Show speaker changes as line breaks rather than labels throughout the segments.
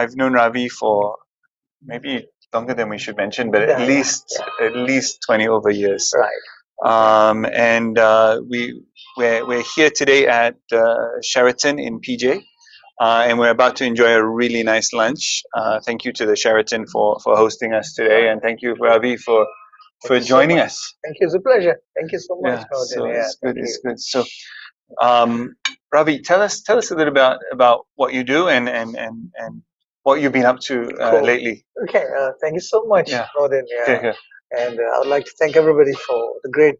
I've known Ravi for maybe longer than we should mention, but at least 20 over years.
Right.
And we're here today at Sheraton in PJ, and we're about to enjoy a really nice lunch. Thank you to the Sheraton for hosting us today, and thank you, Ravi, for joining us.
Thank you. It's a pleasure. Thank you so much.
Yeah, so it's good. It's good. So, Ravi, tell us a little about what you do and what you've been up to lately.
Okay. Thank you so much, Nordin.
Okay.
And I would like to thank everybody for the great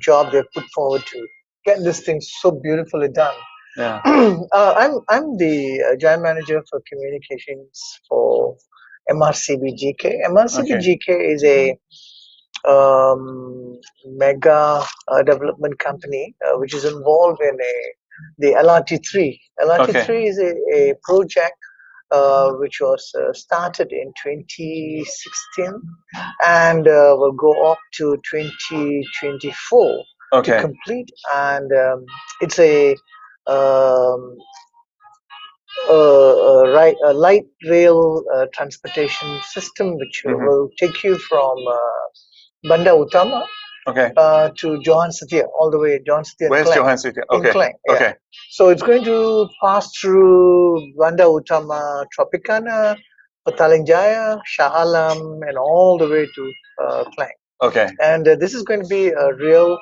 job they've put forward to get this thing so beautifully done.
Yeah.
I'm the Jaya manager for communications for MRCB GK. MRCB GK is a mega development company which is involved in the LRT3. LRT3 is a project which was started in 2016 and will go up to 2024 to complete. And it's a light rail transportation system which will take you from Bandar Utama to Johan Setia, all the way Johan Setia.
Where's Johan Setia?
In Klang, okay. So it's going to pass through Bandar Utama, Tropicana, Petaling, Jaya, Shah Alam, and all the way to Klang.
Okay.
And this is going to be a real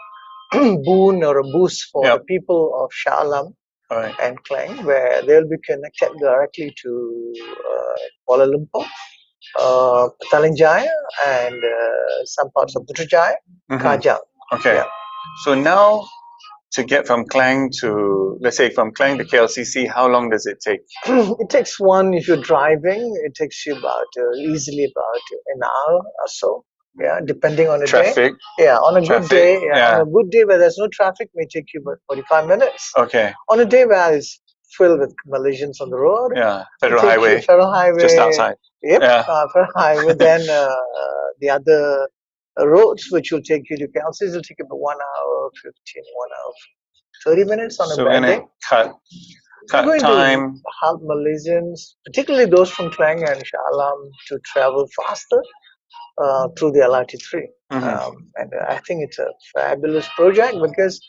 boon or a boost for the people of Shah Alam and Klang, where they'll be connected directly to Kuala Lumpur, Petaling Jaya, and some parts of Putrajaya, Kajang.
Okay. Yeah. So now, to get from Klang to, let's say, from Klang to KLCC, how long does it take?
It takes if you're driving, it takes you about easily about an hour or so. Yeah, depending on the
traffic.
Day. Yeah, on a good day. On a good day where there's no traffic, may take you about 45 minutes.
Okay.
On a day where it's filled with Malaysians on the road.
Yeah, Federal Highway. Just outside.
Yep, Federal Highway. Then the other roads which will take you to KLCC will take about 1 hour 15, 1 hour 30 minutes on a bad day.
Cut time.
To help Malaysians, particularly those from Klang and Shah Alam, to travel faster through the LRT3. And I think it's a fabulous project because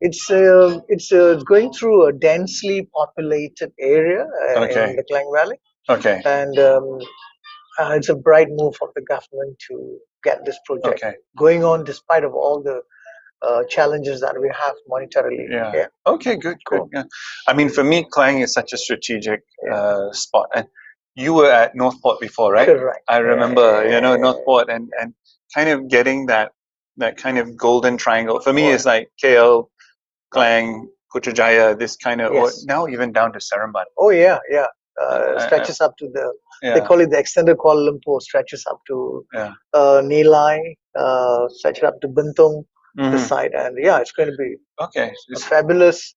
it's going through a densely populated area in the Klang Valley.
Okay.
And it's a bright move of the government to get this project going on despite of all the challenges that we have monetarily.
Yeah. Okay, good. Yeah. I mean, for me, Klang is such a strategic spot. And you were at Northport before, right?
Correct.
I remember, Northport and kind of getting that kind of golden triangle. For me, it's like KL, Klang, Putrajaya, this kind of, or now even down to Seremban.
Oh, yeah. Stretches up to they call it the extended Kuala Lumpur, stretches up to Nilai, stretches up to Bentong, the side. And it's going to be a fabulous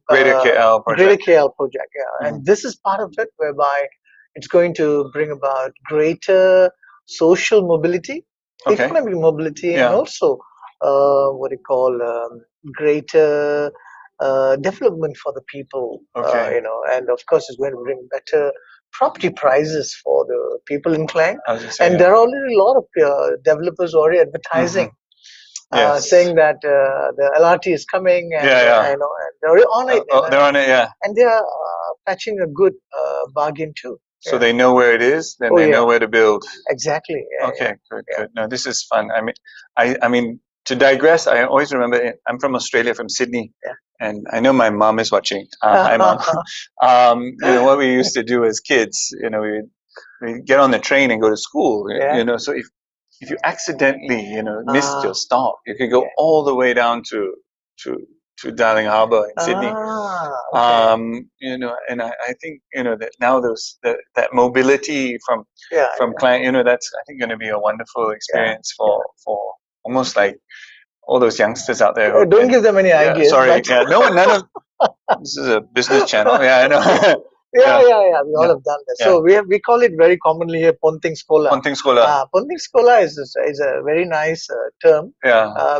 Greater KL project.
Greater KL project, And this is part of it whereby it's going to bring about greater social mobility, economic mobility, and also greater development for the people. And of course, it's going to bring better property prices for the people in Klang. And there are already a lot of developers already advertising, saying that the LRT is coming, and and they're on it.
They're on it,
and they are fetching a good bargain too.
So they know where it is, then they know where to build.
Exactly.
Okay, good. No, this is fun. I mean, to digress, I always remember I'm from Australia, from Sydney, and I know my mom is watching. Hi, mom. What we used to do as kids, we get on the train and go to school. So if you accidentally, missed your stop, you could go all the way down to Darling Harbour in Sydney. And I think that now that mobility from Klang, that's I think going to be a wonderful experience for almost like all those youngsters out there.
Don't give them any ideas.
Sorry, none of this is a business channel. I know.
We all have done that. So we call it very commonly here Ponting Sekolah.
Ponting Sekolah.
Ponting Sekolah is a very nice term,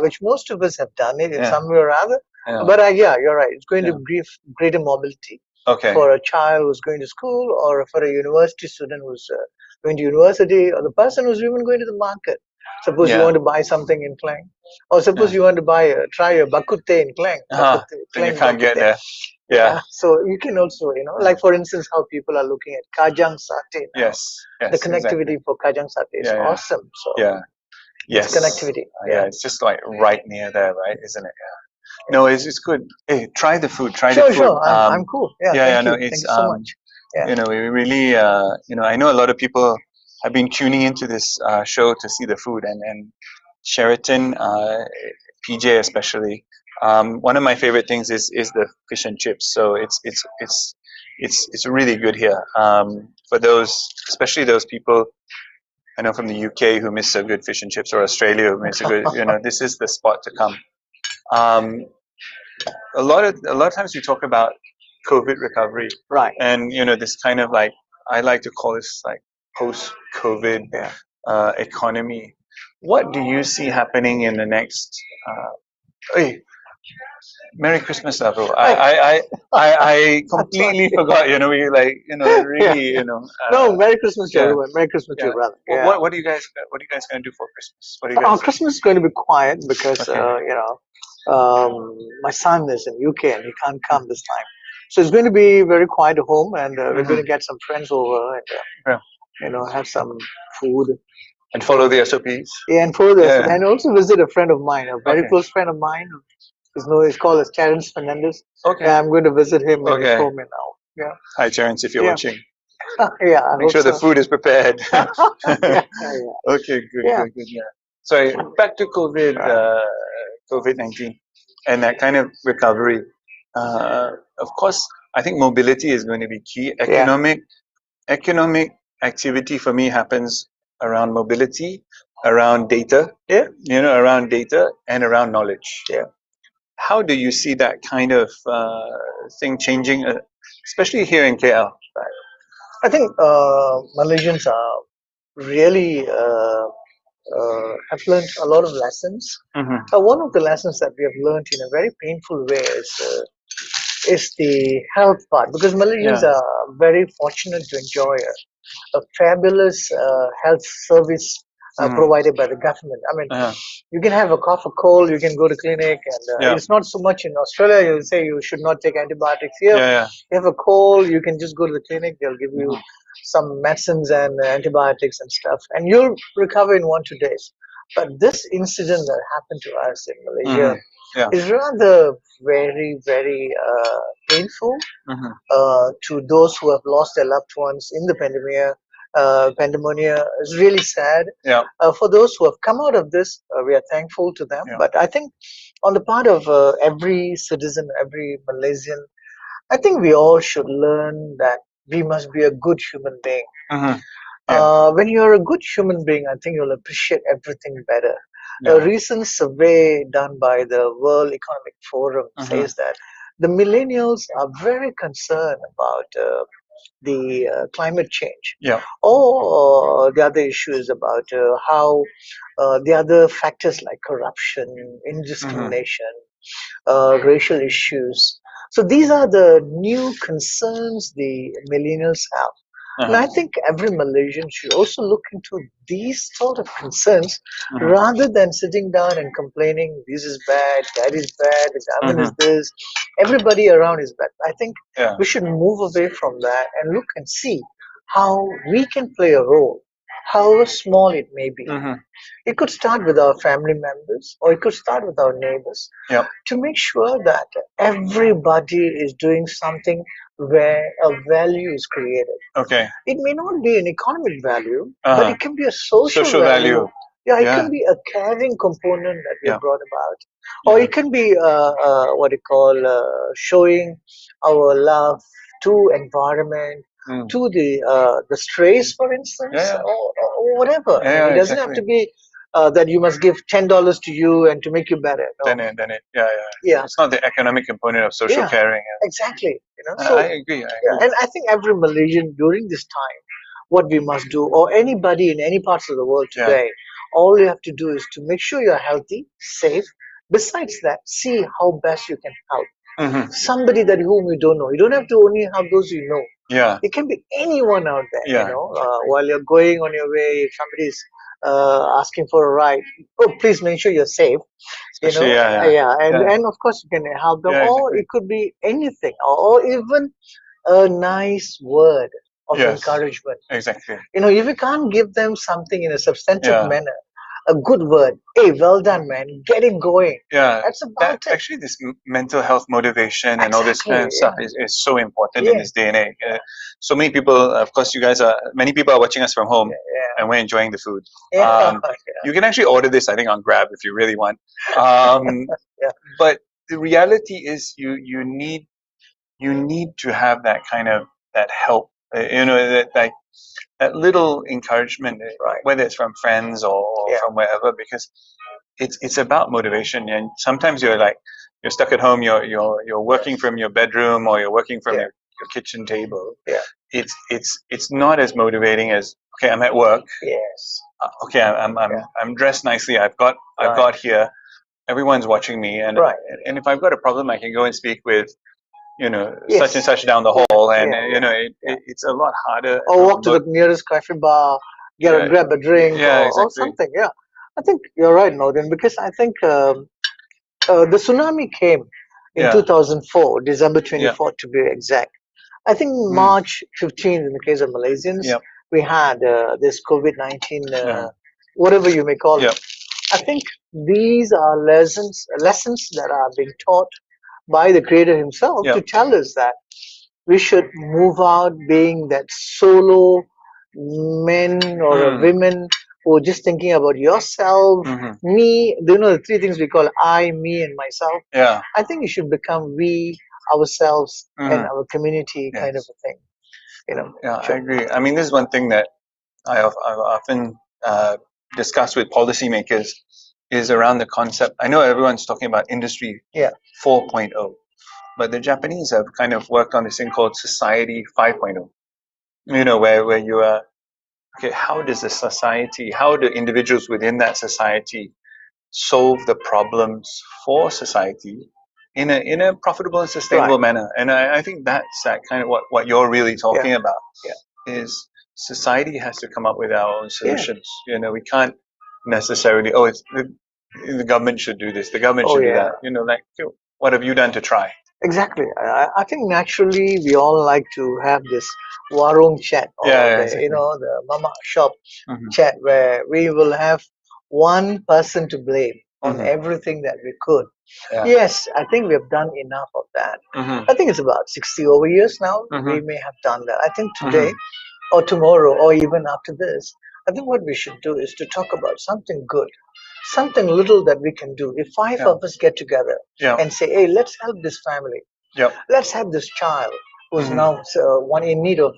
which most of us have done it in some way or other. But you're right. It's going to give greater mobility.
Okay.
for a child who's going to school, or for a university student who's going to university, or the person who's even going to the market. Suppose you
Yeah.
want to buy something in Klang, or suppose
Yeah.
you want to try a bakute in Klang.
Then you can't get there. Yeah.
So you can also, like for instance, how people are looking at Kajang Satay now.
Yes. Yes.
The connectivity
Exactly.
for Kajang Satay is
Yeah, yeah.
awesome. So
Yeah.
it's
Yes.
connectivity.
Yeah. It's just like right near there, right? Isn't it? Yeah. No, it's good. Hey, try the food. Try the
Sure,
food.
sure. I'm cool. Yeah,
Yeah.
thank you.
No,
Thank
it's
you so much. Yeah.
we really I know a lot of people have been tuning into this show to see the food, and Sheraton, PJ especially. One of my favorite things is the fish and chips. So it's really good here. For those, especially those people I know from the UK who miss a good fish and chips, or Australia who miss a good, this is the spot to come. Um, a lot of times we talk about COVID recovery,
Right.
and this kind of like, I like to call this like post-COVID economy. What do you see happening in the next? Hey, Merry Christmas, bro. I completely forgot. We like really
No, Merry Christmas to
yeah.
everyone. Merry Christmas to
Yeah.
your brother.
What,
Yeah.
what are you guys gonna do for Christmas? What are you guys?
Christmas is going to be quiet because
Okay.
my son is in UK and he can't come this time. So it's going to be very quiet at home, and we're going to get some friends over and
Yeah.
have some food.
And follow the SOPs.
Yeah, and for this,
Yeah.
and also visit a friend of mine, a very
Okay.
close friend of mine. He's called as Terence Fernandez.
Okay.
Yeah, I'm going to visit him in his
Okay.
home now. Yeah.
Hi, Terence, if you're
Yeah.
watching.
Yeah, I
Make
hope
sure the
so.
food is prepared.
Yeah.
Okay, good,
Yeah.
good. Yeah. Sorry, back to COVID, COVID-19, and that kind of recovery. Of course, I think mobility is going to be key. Economic activity for me happens around mobility, around data.
Yeah.
Around data and around knowledge.
Yeah.
How do you see that kind of thing changing, especially here in KL?
I think Malaysians are really have learned a lot of lessons.
Mm-hmm.
One of the lessons that we have learned in a very painful way is the health part, because Malaysians are very fortunate to enjoy a fabulous health service provided by the government. I mean, you can have a cough or cold, you can go to clinic, and it's not so much in Australia. You say you should not take antibiotics. Here, you have a cold, you can just go to the clinic. They'll give you some medicines and antibiotics and stuff, and you'll recover in 1-2 days. But this incident that happened to us in Malaysia is rather very, very painful to those who have lost their loved ones in the pandemic. Pandemonium is really sad. For those who have come out of this, we are thankful to them. But I think on the part of every citizen, every Malaysian, I think we all should learn that we must be a good human being. When you're a good human being, I think you'll appreciate everything better. A recent survey done by the World Economic Forum says that the millennials are very concerned about the climate change. Or the other issues about how the other factors like corruption, indiscrimination, racial issues. So these are the new concerns the millennials have. And I think every Malaysian should also look into these sort of concerns rather than sitting down and complaining, this is bad, that is bad, the government is this, everybody around is bad. I think we should move away from that and look and see how we can play a role, however small it may be. It could start with our family members, or it could start with our neighbors, to make sure that everybody is doing something where a value is created. It may not be an economic value, but it can be a social value. Yeah, it can be a caring component that we have brought about, or it can be what you call showing our love to environment, to the strays, for instance, or whatever. It doesn't have to be that you must give $10 to you and to make you better. No.
Then it, yeah. It's not the economic component of social caring.
Exactly. So,
I agree.
and I think every Malaysian during this time, what we must do, or anybody in any parts of the world today, all you have to do is to make sure you're healthy, safe. Besides that, see how best you can help. somebody that whom you don't know. You don't have to only have those you know.
Yeah.
It can be anyone out there,
Yeah.
while you're going on your way, if somebody's asking for a ride, oh, please make sure you're safe.
Especially,
And of course you can help them,
Yeah,
or
exactly.
it could be anything, or even a nice word of
Yes.
encouragement.
Exactly.
If you can't give them something in a substantive
Yeah.
manner, a good word, hey, well done, man, get it going.
Yeah.
That's about it.
Actually, this mental health motivation and all this kind of stuff is so important in this day and age. So many people, of course, many people are watching us from home, and we're enjoying the food. You can actually order this, I think, on Grab if you really want. But the reality is, you need to have that kind of that help. That little encouragement, whether it's from friends or from wherever, because it's about motivation. And sometimes you're stuck at home, you're working from your bedroom, or you're working from your kitchen table. It's not as motivating as, okay, I'm at work.
Yes.
Okay, I'm dressed nicely. I've got here. Everyone's watching me, and if I've got a problem, I can go and speak with such and such down the hall, and it's a lot harder.
Or walk to the nearest coffee bar, grab a drink, or something. Yeah, I think you're right, Nordin, because I think the tsunami came in 2004, December 24th to be exact. I think March 15th, in the case of Malaysians, we had this COVID-19, whatever you may call it. I think these are lessons that are being taught by the Creator Himself to tell us that we should move out being that solo men or women who are just thinking about yourself, me. The three things we call I, me, and myself.
Yeah.
I think it should become we, ourselves, and our community kind of a thing.
Yeah, I agree. I mean, this is one thing that I've often discussed with policymakers is around the concept. I know everyone's talking about Industry 4.0, but the Japanese have kind of worked on this thing called Society 5.0. Where you are, okay, how does the society, how do individuals within that society solve the problems for society in a profitable and sustainable manner? And I think that's that kind of what you're really talking about. Is society has to come up with our own solutions. We can't necessarily, it's the government should do this, the government should do that. What have you done to try?
Exactly. I think naturally we all like to have this warung chat, or the mama shop chat, where we will have one person to blame on everything that we could. Yes, I think we have done enough of that. I think it's about 60 over years now. We may have done that. I think today or tomorrow or even after this, I think what we should do is to talk about something good, something little that we can do. If five of us get together and say, hey, let's help this family. Let's help this child who's now one in need of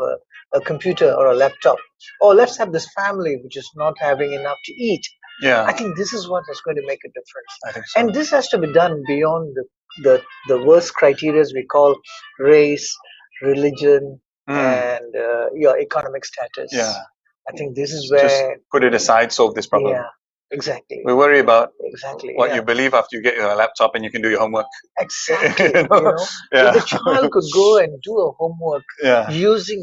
a computer or a laptop. Or let's help this family which is not having enough to eat. I think this is what is going to make a difference.
I think so.
And this has to be done beyond the worst criteria we call race, religion, and your economic status. I think this is where...
Just put it aside, solve this problem.
Yeah, exactly.
We worry about what
yeah.
you believe after you get your laptop and you can do your homework.
Exactly. If the child could go and do a homework using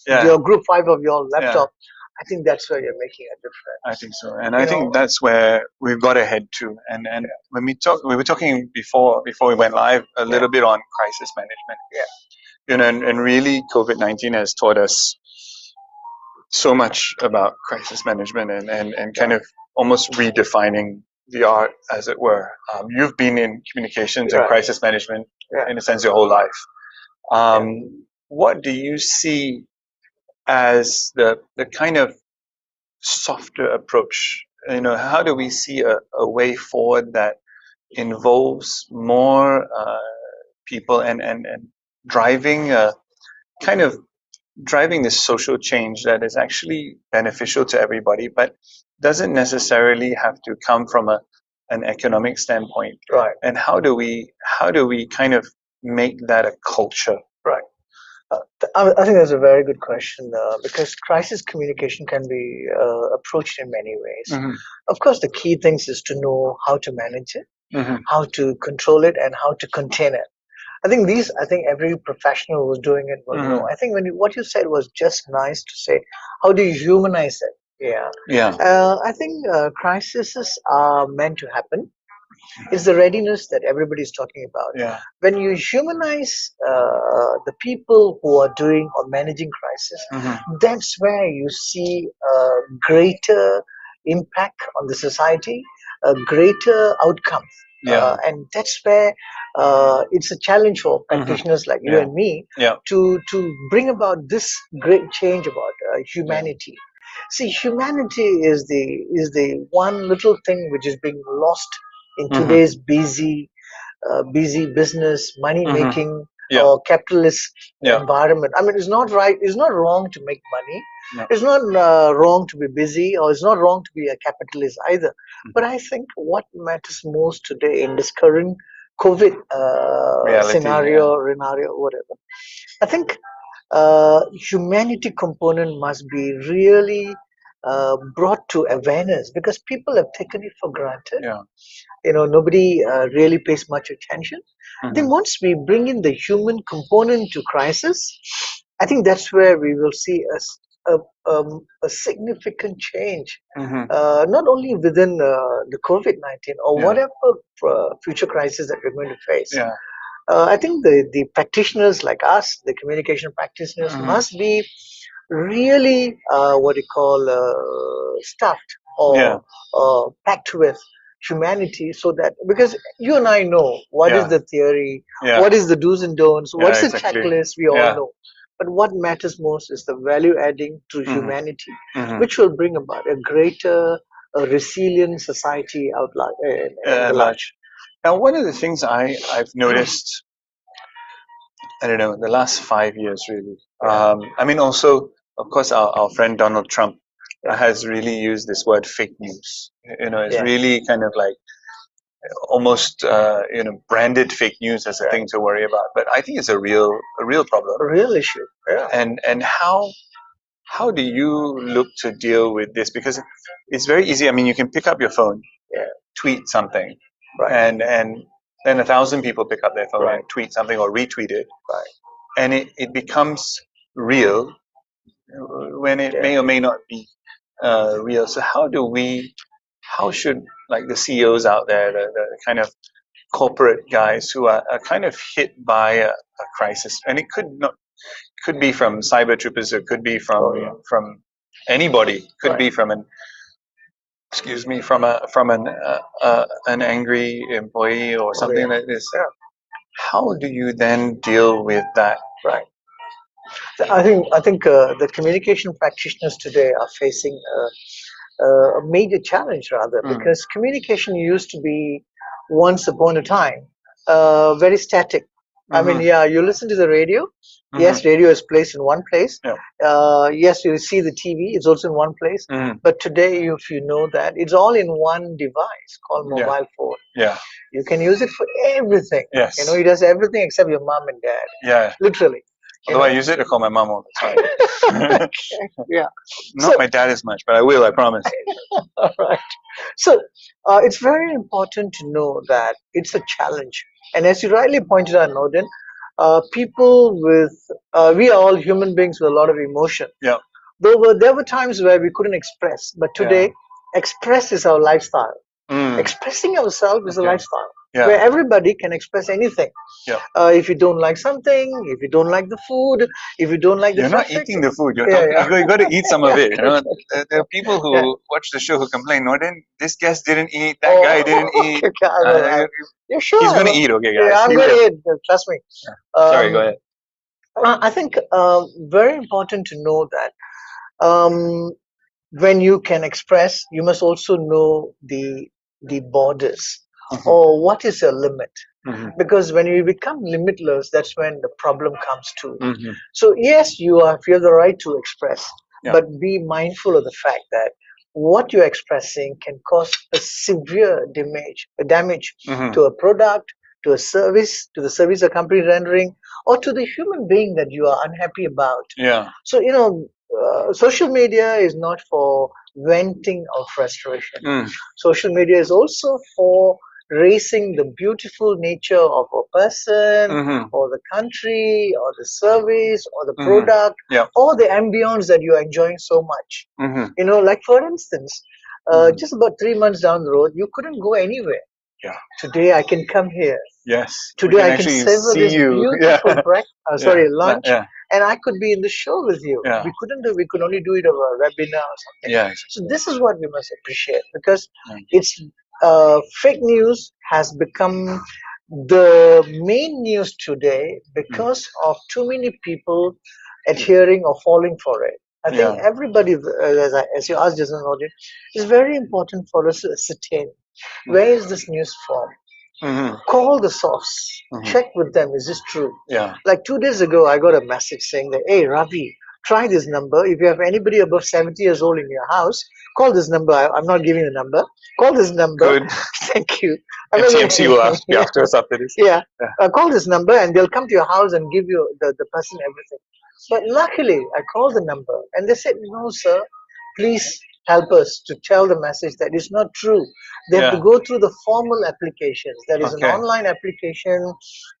your group 5 of your laptop, I think that's where you're making a difference.
I think so, and I think that's where we've got to head to. And when we were talking before we went live a little bit on crisis management. And really COVID-19 has taught us so much about crisis management and kind of almost redefining the art, as it were. You've been in communications and crisis management in a sense your whole life. What do you see as the kind of softer approach? How do we see a way forward that involves more people and driving this social change that is actually beneficial to everybody, but doesn't necessarily have to come from an economic standpoint. And how do we kind of make that a culture?
I think that's a very good question, because crisis communication can be approached in many ways. Of course, the key things is to know how to manage it, how to control it, and how to contain it. I think every professional who's doing it will know. I think what you said was just nice to say. How do you humanize it? Yeah.
Yeah.
I think crises are meant to happen. It's the readiness that everybody's talking about.
Yeah.
When you humanize the people who are doing or managing crisis, that's where you see a greater impact on the society, a greater outcome.
Yeah.
And that's where it's a challenge for practitioners like you and me to bring about this great change about humanity. See, humanity is the one little thing which is being lost in today's busy business, money making, or capitalist environment. I mean, it's not right. It's not wrong to make money.
No.
It's not wrong to be busy, or it's not wrong to be a capitalist either. But I think what matters most today in this current COVID scenario, whatever, I think humanity component must be really brought to awareness, because people have taken it for granted.
Yeah.
Nobody really pays much attention. Then once we bring in the human component to crisis, I think that's where we will see a significant change, not only within the COVID-19 or whatever future crisis that we're going to face.
Yeah.
I think the practitioners like us, the communication practitioners, must be really what you call stuffed or packed with humanity, so that, because you and I know what is the theory, what is the do's and don'ts, what is the checklist, we all know. But what matters most is the value adding to humanity, which will bring about a greater resilient society out large.
Now, one of the things I've noticed, I don't know, the last 5 years really. I mean, also, of course, our friend Donald Trump has really used this word fake news. It's really kind of like almost branded fake news as a thing to worry about. But I think it's a real problem,
a real issue. Yeah.
And how do you look to deal with this? Because it's very easy. I mean, you can pick up your phone, tweet something, and then 1,000 people pick up their phone and tweet something or retweet it, and it becomes real when it may or may not be real. So how should, like, the CEOs out there, the kind of corporate guys who are kind of hit by a crisis, and it could be from cyber troopers, it could be from anybody, could be from an angry employee or something like this. How do you then deal with that?
Right. I think the communication practitioners today are facing a major challenge, rather, because communication used to be, once upon a time, very static. I mean, you listen to the radio. Yes, radio is placed in one place. Yes, you see the TV, it's also in one place. But today, if you know that, it's all in one device called mobile phone.
Yeah.
You can use it for everything.
Yes.
It does everything except your mom and dad.
Yeah.
Literally.
Although I use it to call my mom all the time.
Yeah.
Not my dad as much, but I will, I promise.
All right. So it's very important to know that it's a challenge. And as you rightly pointed out, Nordin, people we are all human beings with a lot of emotion.
Yeah.
There were times where we couldn't express, but today, express is our lifestyle. Expressing ourselves is a lifestyle where everybody can express anything. If you don't like something, if you don't like the food, if you don't like the
traffic, not eating the food. You got to eat some of it. There are people who watch the show who complain, Nordin, this guest didn't eat, that guy didn't eat.
You're sure?
He's going to eat, okay, guys.
Yeah, I'm going to eat. Trust me.
Sorry, go ahead.
I think very important to know that when you can express, you must also know the borders, or what is your limit. Because when you become limitless, that's when the problem comes to. So yes, you have the right to express, but be mindful of the fact that what you're expressing can cause a severe damage to a product, to a service, to the service a company rendering, or to the human being that you are unhappy about. So social media is not for venting of frustration. Social media is also for racing the beautiful nature of a person or the country or the service or the product or the ambience that you are enjoying so much. You know, like for instance, just about 3 months down the road, you couldn't go anywhere.
Yeah.
Today I can come here.
Yes.
Today I can savor this beautiful lunch, and I could be in the show with you.
Yeah.
We couldn't do. We could only do it over a webinar or something.
Yeah.
So this is what we must appreciate, because it's fake news has become the main news today because of too many people adhering or falling for it. I think everybody, as you asked just now, it's very important for us to ascertain where is this news from. Call the source. Check with them. Is this true?
Yeah.
Like 2 days ago, I got a message saying that, hey, Ravi, try this number. If you have anybody above 70 years old in your house, call this number. I'm not giving the number. Call this number.
Good.
Thank you.
TMC will ask you after us after this.
Yeah. Call this number and they'll come to your house and give you the person everything. But luckily, I called the number and they said, no, sir, please help us to tell the message that it's not true. They have to go through the formal applications. There is an online application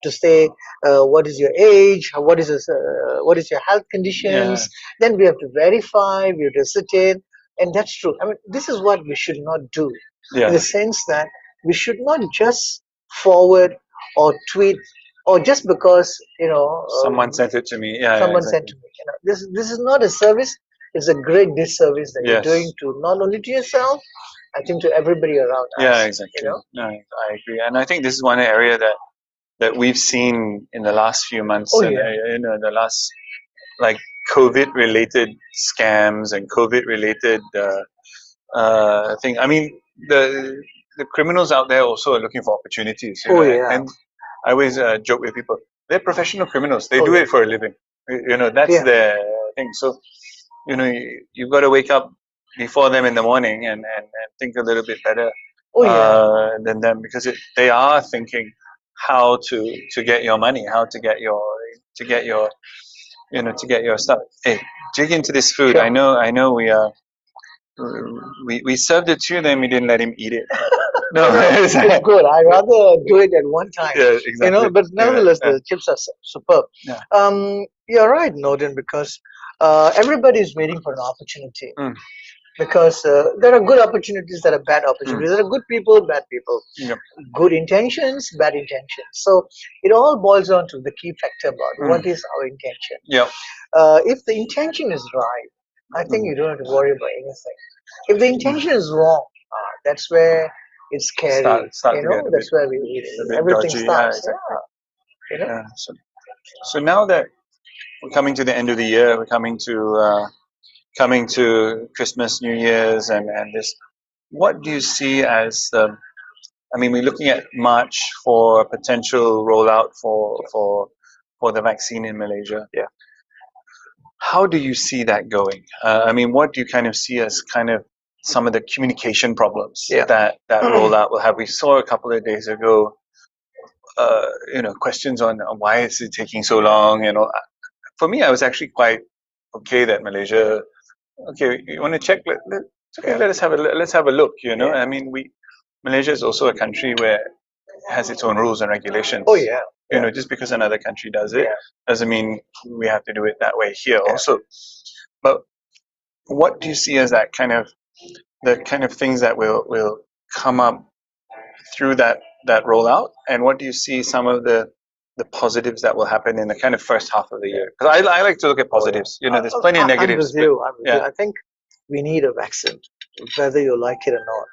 to say what is your age, what is your health conditions. Then we have to verify, we have to ascertain, and that's true. I mean, this is what we should not do, in the sense that we should not just forward or tweet, or just because
someone sent it to me.
Someone sent to me. This is not a service. It's a great disservice that you're doing to not only to yourself, I think to everybody around us.
Yeah, exactly. No, I agree, and I think this is one area that we've seen in the last few months. The last like COVID-related scams and COVID-related thing. I mean, the criminals out there also are looking for opportunities. And I always joke with people, they're professional criminals. They do it for a living. That's their thing. So, you've got to wake up before them in the morning and think a little bit better than them, because they are thinking how to get your money, how to get your stuff. Hey, dig into this food. I know we served it to you, then we didn't let him eat it. No,
it's good. I'd rather do it at one time.
Yeah, exactly.
But nevertheless, the chips are superb.
Yeah.
You're right, Nordin, because everybody is waiting for an opportunity. Because there are good opportunities, there are bad opportunities. There are good people, bad people. Good intentions, bad intentions. So it all boils down to the key factor about what is our intention. If the intention is right, I think you don't have to worry about anything. If the intention is wrong, that's where it's scary. That's where everything starts.
So now that we're coming to the end of the year, we're coming to Christmas, New Year's, and this. What do you see as we're looking at March for potential rollout for the vaccine in Malaysia.
Yeah.
How do you see that going? What do you kind of see as kind of some of the communication problems that rollout will have? We saw a couple of days ago, questions on why is it taking so long. For me, I was actually quite okay that Malaysia. Okay, you want to check? Let's have a look. Malaysia is also a country where it has its own rules and regulations.
Oh yeah.
Just because another country does it doesn't mean we have to do it that way here also. But what do you see as the kind of things that will come up through that rollout, and what do you see some of the positives that will happen in the kind of first half of the year? Because I like to look at positives. There's plenty of negatives.
I'm with you. I think we need a vaccine, whether you like it or not,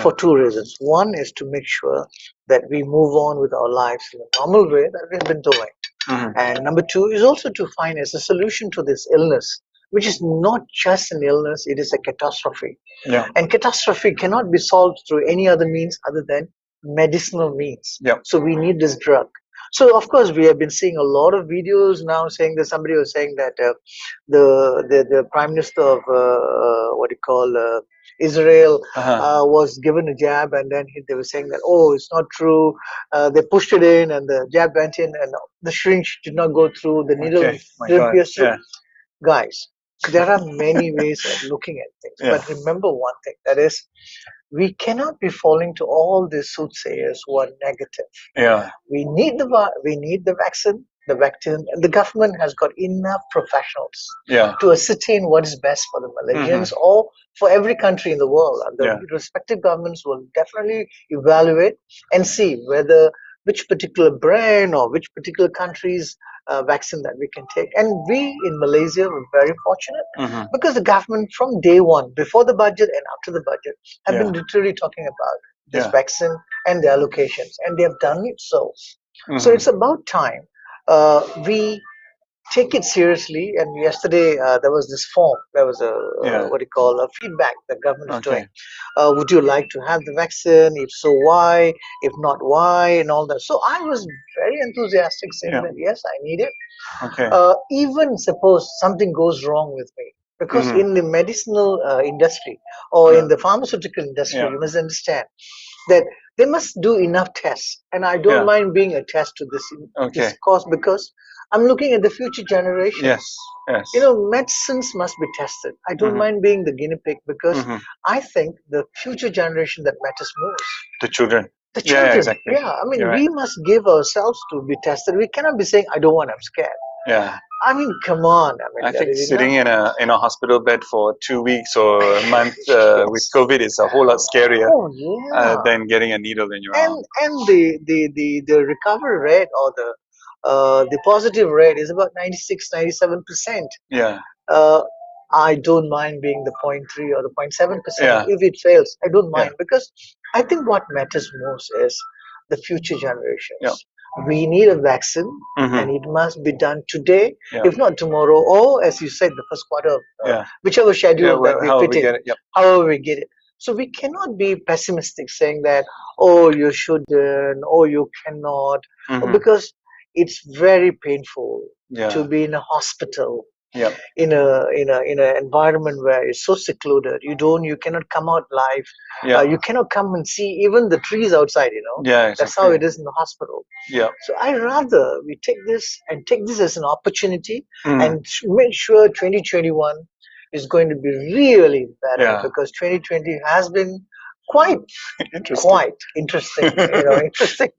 for two reasons. One is to make sure that we move on with our lives in a normal way that we've been doing. And number two is also to find as a solution to this illness, which is not just an illness, it is a catastrophe. And catastrophe cannot be solved through any other means other than medicinal means. So we need this drug. So of course we have been seeing a lot of videos now saying that somebody was saying that the Prime Minister of Israel was given a jab, and then they were saying that it's not true. They pushed it in and the jab went in and the syringe did not go through, the needle didn't pierce through. Guys, there are many ways of looking at things, but remember one thing, that is we cannot be falling to all these soothsayers who are negative.
Yeah.
We need the vaccine. The vaccine, and the government has got enough professionals to ascertain what is best for the Malaysians or for every country in the world. And the respective governments will definitely evaluate and see whether which particular brand or which particular country's vaccine that we can take. And we in Malaysia were very fortunate because the government from day one, before the budget and after the budget, have been literally talking about this vaccine and the allocations, and they have done it so. So it's about time we take it seriously. And yesterday there was this form. There was a what do you call a feedback the government is doing. Would you like to have the vaccine? If so, why? If not, why? And all that. So I was very enthusiastic, saying that yes, I need it. Even suppose something goes wrong with me, because in the medicinal industry or in the pharmaceutical industry, you must understand that they must do enough tests, and I don't mind being a test to this cause, because I'm looking at the future generation.
Yes.
You know, medicines must be tested. I don't mind being the guinea pig, because I think the future generation that matters most.
The children.
The children.
Yeah, exactly.
Yeah, I mean, we must give ourselves to be tested. We cannot be saying, I don't want, I'm scared.
Yeah.
I mean, come on. I mean,
I think sitting in a hospital bed for 2 weeks or a month with COVID is a whole lot scarier than getting a needle in your arm.
And the recovery rate or the positive rate is about 96-97%.
Yeah.
I don't mind being the 0.3 or the 0.7%. If it fails, I don't mind, because I think what matters most is the future generations. We need a vaccine, and it must be done today, if not tomorrow, or as you said, the first quarter of whichever schedule that we fit in, however we get it. So we cannot be pessimistic, saying that, oh, you shouldn't, or you cannot, because it's very painful to be in a hospital. In a environment where it's so secluded, you cannot come out live. You cannot come and see even the trees outside. That's how it is in the hospital. So I rather we take this as an opportunity and make sure 2021 is going to be really better, because 2020 has been quite interesting. Interesting.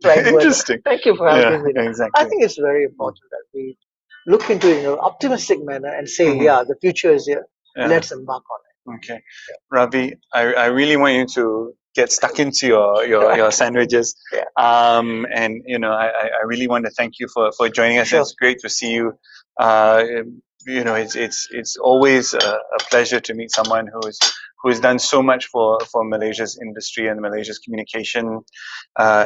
Interesting.
Thank you for having me.
Exactly.
I think it's very important that we look into it in an optimistic manner and say, the future is here. Let's embark on it.
Okay. Ravi, I really want you to get stuck into your sandwiches. And I really want to thank you for joining us. It's great to see you. It's always a pleasure to meet someone who has done so much for Malaysia's industry and Malaysia's communication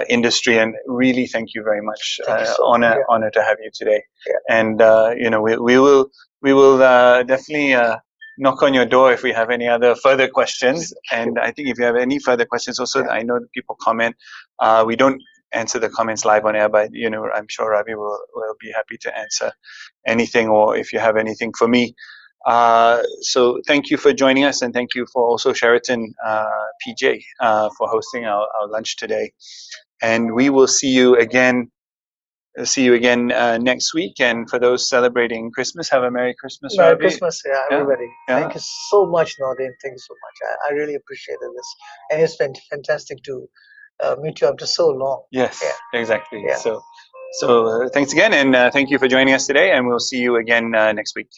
industry, and really thank you very much. Honor to have you today. And we will definitely knock on your door if we have any other further questions. And I think if you have any further questions also, I know that people comment. We don't answer the comments live on air, but I'm sure Ravi will be happy to answer anything, or if you have anything for me. So thank you for joining us, and thank you for also Sheraton PJ for hosting our lunch today. And we will see you again next week. And for those celebrating Christmas, have a Merry Christmas.
Merry Christmas, everybody. Thank you so much, Nordin. Thank you so much. I really appreciated this, and it's been fantastic to meet you after so long.
Yes, exactly. So thanks again, and thank you for joining us today, and we'll see you again next week.